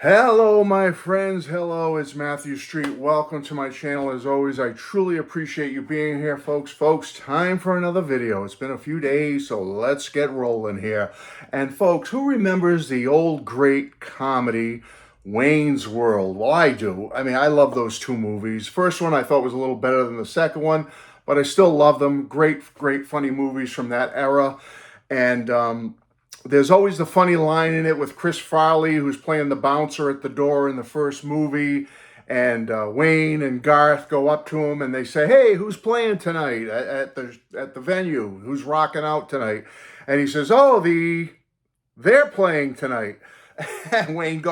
Hello, my friends. Hello, it's Matthew Street. Welcome to my channel. As always, I truly appreciate you being here, folks. Folks, time for another video. It's been a few days, so let's get rolling here. And folks, who remembers the old great comedy, Wayne's World? Well, I do. I mean, I love those two movies. First one I thought was a little better than the second one, but I still love them. Great, great, funny movies from that era. And there's always the funny line in it with Chris Farley, who's playing the bouncer at the door in the first movie. And Wayne and Garth go up to him and they say, "Hey, who's playing tonight at the venue? Who's rocking out tonight?" And he says, "Oh, they're playing tonight." And Wayne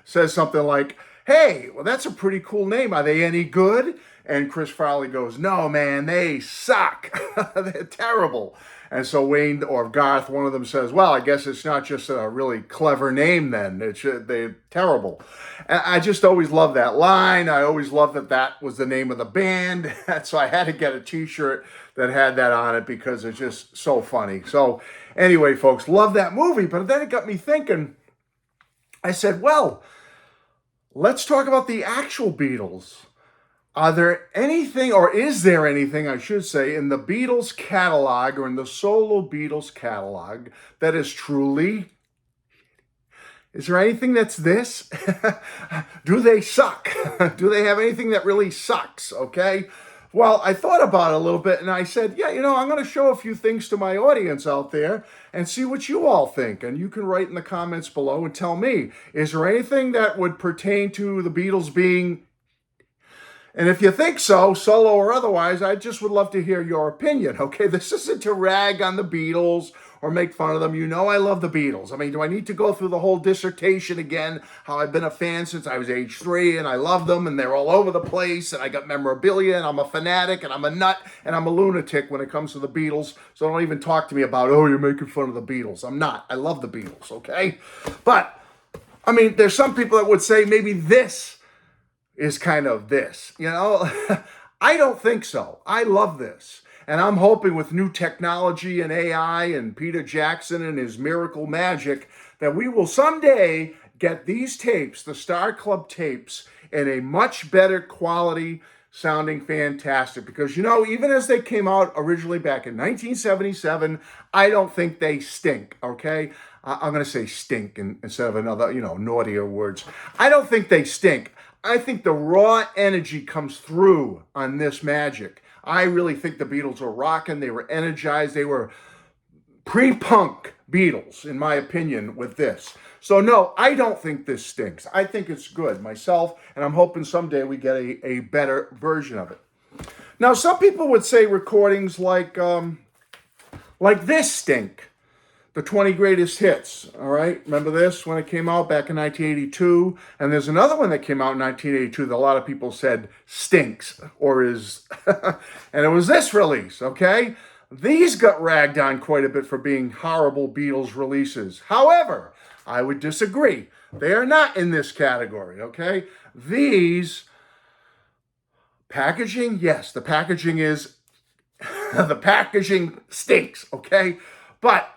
says something like, "Hey, well, that's a pretty cool name. Are they any good?" And Chris Farley goes, "No, man, they suck. They're terrible." And so Wayne or Garth, one of them says, "Well, I guess it's not just a really clever name then. They're terrible." And I just always love that line. I always loved that was the name of the band. So I had to get a t-shirt that had that on it because it's just so funny. So anyway, folks, love that movie. But then it got me thinking. I said, well, let's talk about the actual Beatles. Are there anything, or is there anything, I should say, in the Beatles catalog or in the solo Beatles catalog that is truly, is there anything that's this? Do they suck? Do they have anything that really sucks? Okay. Well, I thought about it a little bit and I said, yeah, I'm going to show a few things to my audience out there and see what you all think. And you can write in the comments below and tell me, is there anything that would pertain to the Beatles being, and if you think so, solo or otherwise, I just would love to hear your opinion, okay? This isn't to rag on the Beatles or make fun of them. You know I love the Beatles. I mean, do I need to go through the whole dissertation again, how I've been a fan since I was age 3, and I love them, and they're all over the place, and I got memorabilia, and I'm a fanatic, and I'm a nut, and I'm a lunatic when it comes to the Beatles, so don't even talk to me about, oh, you're making fun of the Beatles. I'm not. I love the Beatles, okay? But, I mean, there's some people that would say maybe this is kind of this, I don't think so. I love this. And I'm hoping with new technology and AI and Peter Jackson and his miracle magic that we will someday get these tapes, the Star Club tapes, in a much better quality sounding fantastic. Because, even as they came out originally back in 1977, I don't think they stink, okay? I'm going to say stink instead of another, naughtier words. I don't think they stink. I think the raw energy comes through on this magic. I really think the Beatles were rocking. They were energized. They were pre-punk Beatles, in my opinion, with this. So no, I don't think this stinks. I think it's good myself, and I'm hoping someday we get a better version of it. Now, some people would say recordings like this stink. The 20 greatest hits, all right? Remember this when it came out back in 1982? And there's another one that came out in 1982 that a lot of people said stinks or is, and it was this release, okay? These got ragged on quite a bit for being horrible Beatles releases. However, I would disagree. They are not in this category, okay? These packaging, yes, the packaging is, the packaging stinks, okay? But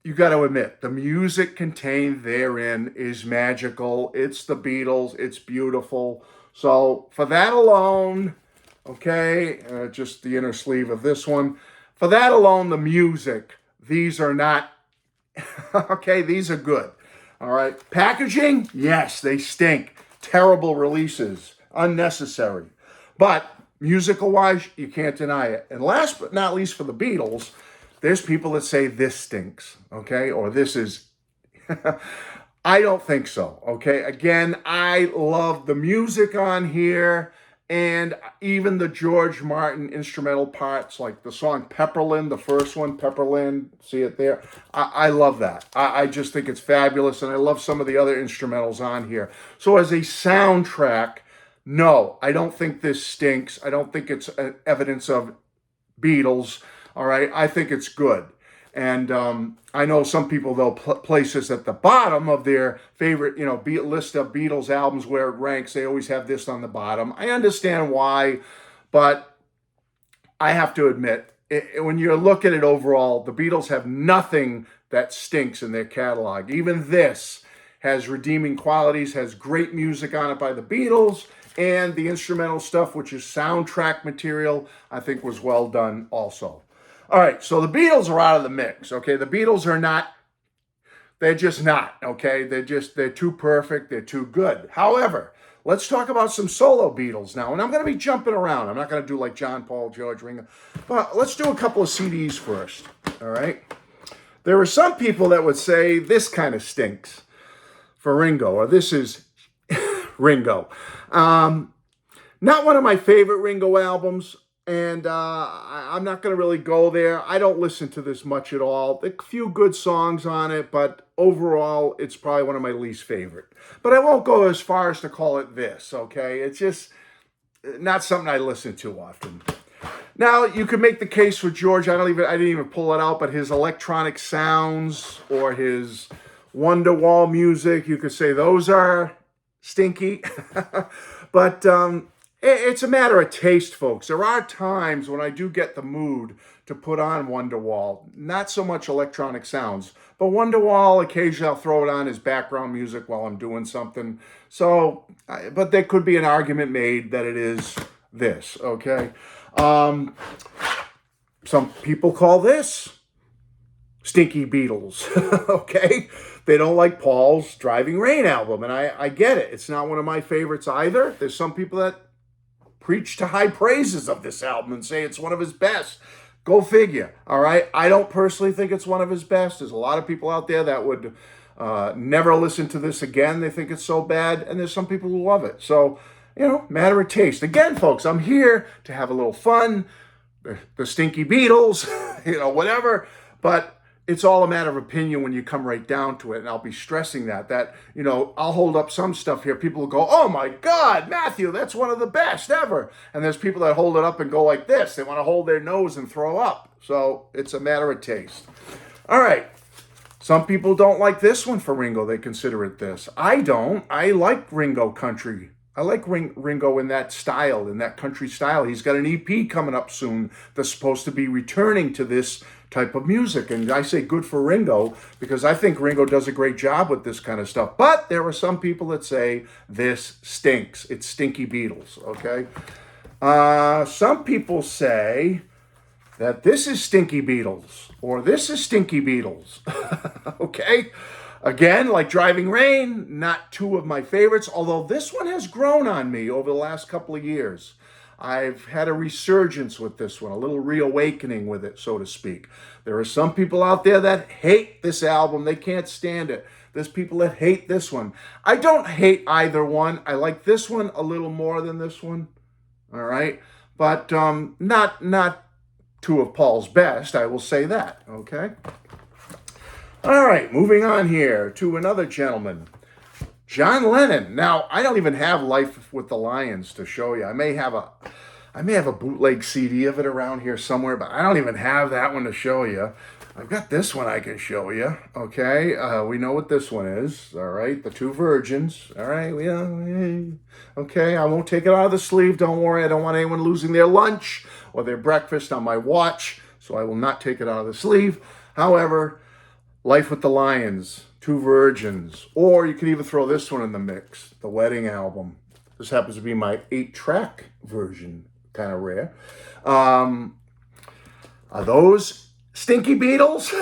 you got to admit, the music contained therein is magical. It's the Beatles. It's beautiful. So for that alone, okay, just the inner sleeve of this one. For that alone, the music, these are not, okay, these are good. All right. Packaging, yes, they stink. Terrible releases, unnecessary. But musical-wise, you can't deny it. And last but not least for the Beatles, there's people that say this stinks, okay? Or this is, I don't think so, okay? Again, I love the music on here and even the George Martin instrumental parts, like the song Pepperland, the first one, Pepperland, see it there? I love that. I just think it's fabulous, and I love some of the other instrumentals on here. So as a soundtrack, no, I don't think this stinks. I don't think it's evidence of Beatles. All right, I think it's good. And I know some people, they'll place this at the bottom of their favorite, list of Beatles albums where it ranks. They always have this on the bottom. I understand why, but I have to admit, when you look at it overall, the Beatles have nothing that stinks in their catalog. Even this has redeeming qualities, has great music on it by the Beatles, and the instrumental stuff, which is soundtrack material, I think was well done also. All right, so the Beatles are out of the mix, okay? The Beatles are not, they're just not, okay? They're too perfect, they're too good. However, let's talk about some solo Beatles now. And I'm going to be jumping around. I'm not going to do like John, Paul, George, Ringo. But let's do a couple of CDs first, all right? There are some people that would say this kind of stinks for Ringo, or this is Ringo. Not one of my favorite Ringo albums, and I'm not going to really go there. I don't listen to this much at all. There are a few good songs on it, but overall, it's probably one of my least favorite. But I won't go as far as to call it this, okay? It's just not something I listen to often. Now, you could make the case for George. I didn't even pull it out, but his electronic sounds or his Wonderwall music, you could say those are stinky. But it's a matter of taste, folks. There are times when I do get the mood to put on Wonderwall. Not so much electronic sounds, but Wonderwall, occasionally I'll throw it on as background music while I'm doing something. So, but there could be an argument made that it is this, okay? Some people call this Stinky Beatles, okay? They don't like Paul's Driving Rain album, and I get it. It's not one of my favorites either. There's some people that preach to high praises of this album and say it's one of his best. Go figure, all right? I don't personally think it's one of his best. There's a lot of people out there that would never listen to this again. They think it's so bad, and there's some people who love it. So, matter of taste. Again, folks, I'm here to have a little fun. The Stinky Beatles, whatever. But it's all a matter of opinion when you come right down to it. And I'll be stressing that, I'll hold up some stuff here. People will go, oh my God, Matthew, that's one of the best ever. And there's people that hold it up and go like this. They want to hold their nose and throw up. So it's a matter of taste. All right. Some people don't like this one for Ringo. They consider it this. I don't. I like Ringo country. I like Ringo in that style, in that country style. He's got an EP coming up soon that's supposed to be returning to this type of music. And I say good for Ringo because I think Ringo does a great job with this kind of stuff. But there are some people that say this stinks. It's Stinky Beatles, okay? Some people say that this is Stinky Beatles or this is Stinky Beatles, okay? Again, like Driving Rain, not two of my favorites, although this one has grown on me over the last couple of years. I've had a resurgence with this one, a little reawakening with it, so to speak. There are some people out there that hate this album. They can't stand it. There's people that hate this one. I don't hate either one. I like this one a little more than this one, all right? But not two of Paul's best, I will say that, okay? All right, moving on here to another gentleman, John Lennon. Now, I don't even have Life with the Lions to show you. I may have a bootleg CD of it around here somewhere, but I don't even have that one to show you. I've got this one I can show you, okay? We know what this one is, all right? The Two Virgins, all right? Okay, I won't take it out of the sleeve. Don't worry, I don't want anyone losing their lunch or their breakfast on my watch, so I will not take it out of the sleeve. However, Life with the Lions, Two Virgins, or you could even throw this one in the mix, the Wedding album. This happens to be my 8-track version, kind of rare. Are those Stinky Beatles?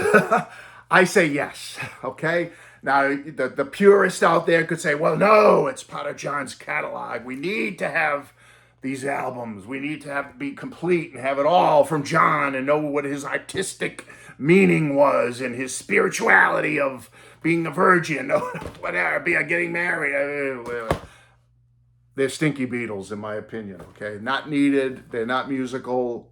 I say yes, okay? Now, the purist out there could say, well, no, it's part of John's catalog. We need to have these albums. We need to be complete and have it all from John and know what his artistic meaning was and his spirituality of being a virgin or whatever, getting married. They're Stinky Beatles, in my opinion, okay? Not needed. They're not musical.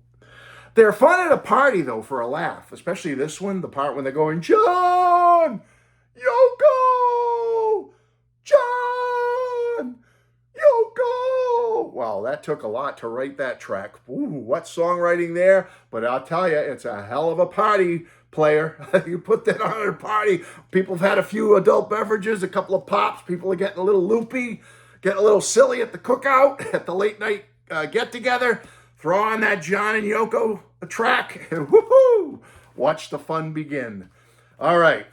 They're fun at a party, though, for a laugh, especially this one, the part when they're going, John, Yoko, John, Yoko. Wow, that took a lot to write that track. Ooh, what songwriting there? But I'll tell you, it's a hell of a party player. You put that on at a party. People have had a few adult beverages, a couple of pops. People are getting a little loopy, getting a little silly at the cookout, at the late night get-together. Throw on that John and Yoko track, and woohoo! Watch the fun begin. All right.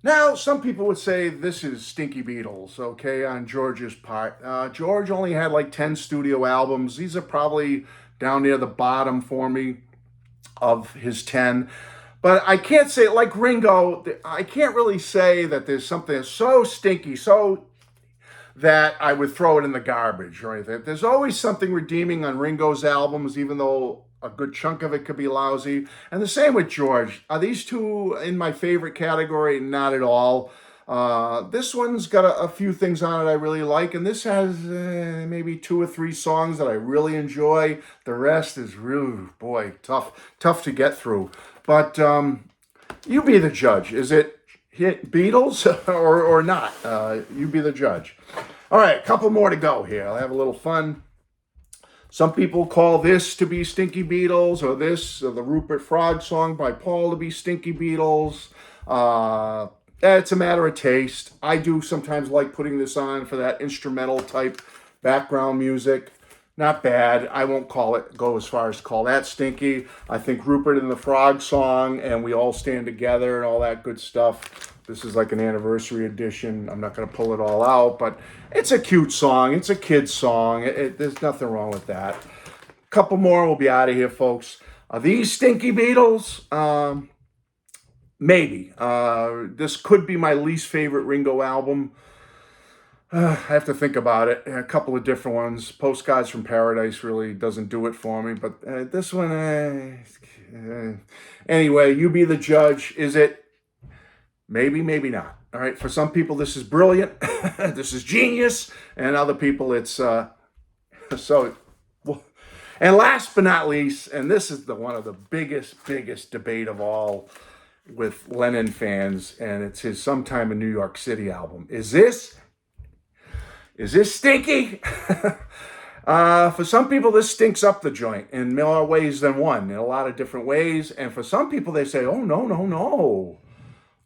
Now, some people would say this is Stinky Beatles, okay, on George's part. George only had like 10 studio albums. These are probably down near the bottom for me of his 10. But I can't say, like Ringo, I can't really say that there's something so stinky, so that I would throw it in the garbage, right? There's always something redeeming on Ringo's albums, even though a good chunk of it could be lousy. And the same with George. Are these two in my favorite category? Not at all. This one's got a few things on it I really like, and this has maybe 2 or 3 songs that I really enjoy. The rest is really, boy, tough to get through. But you be the judge. Is it Beatles or not? You be the judge. All right, a couple more to go here. I'll have a little fun. Some people call this to be Stinky Beatles, or this, or the Rupert Frog song by Paul to be Stinky Beatles. It's a matter of taste. I do sometimes like putting this on for that instrumental type background music. Not bad. I won't go as far as call that stinky. I think Rupert and the Frog song and We All Stand Together and all that good stuff. This is like an anniversary edition. I'm not going to pull it all out, but it's a cute song. It's a kid's song. There's nothing wrong with that. A couple more, we'll be out of here, folks. Are these Stinky Beatles? Maybe. This could be my least favorite Ringo album. I have to think about it. A couple of different ones. Postcards from Paradise really doesn't do it for me, but this one, anyway, you be the judge. Is it? Maybe, maybe not. All right. For some people, this is brilliant. This is genius. And other people, it's so. And last but not least, and this is one of the biggest debate of all with Lennon fans, and it's his Sometime in New York City album. Is this stinky? For some people, this stinks up the joint in more ways than one, in a lot of different ways. And for some people, they say, oh, no.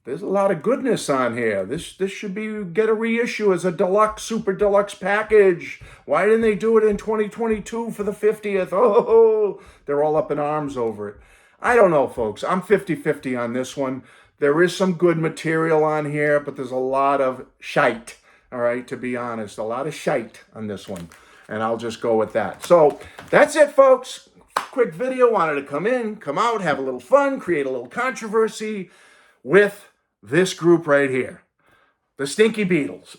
There's a lot of goodness on here. This should get a reissue as a deluxe, super deluxe package. Why didn't they do it in 2022 for the 50th? Oh, they're all up in arms over it. I don't know, folks. I'm 50-50 on this one. There is some good material on here, but there's a lot of shite. All right, to be honest, a lot of shite on this one. And I'll just go with that. So that's it, folks. Quick video. Wanted to come out, have a little fun, create a little controversy with this group right here, the Stinky Beatles.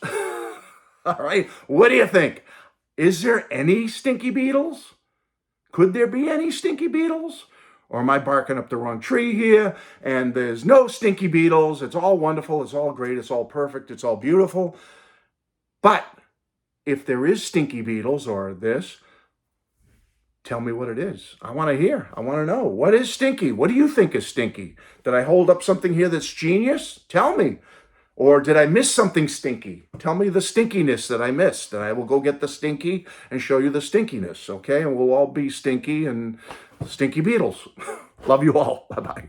All right, what do you think? Is there any Stinky Beatles? Could there be any Stinky Beatles? Or am I barking up the wrong tree here? And there's no Stinky Beatles. It's all wonderful. It's all great. It's all perfect. It's all beautiful. But if there is Stinky Beatles or this, tell me what it is. I want to hear. I want to know. What is stinky? What do you think is stinky? Did I hold up something here that's genius? Tell me. Or did I miss something stinky? Tell me the stinkiness that I missed. And I will go get the stinky and show you the stinkiness, okay? And we'll all be stinky and Stinky Beatles. Love you all. Bye-bye.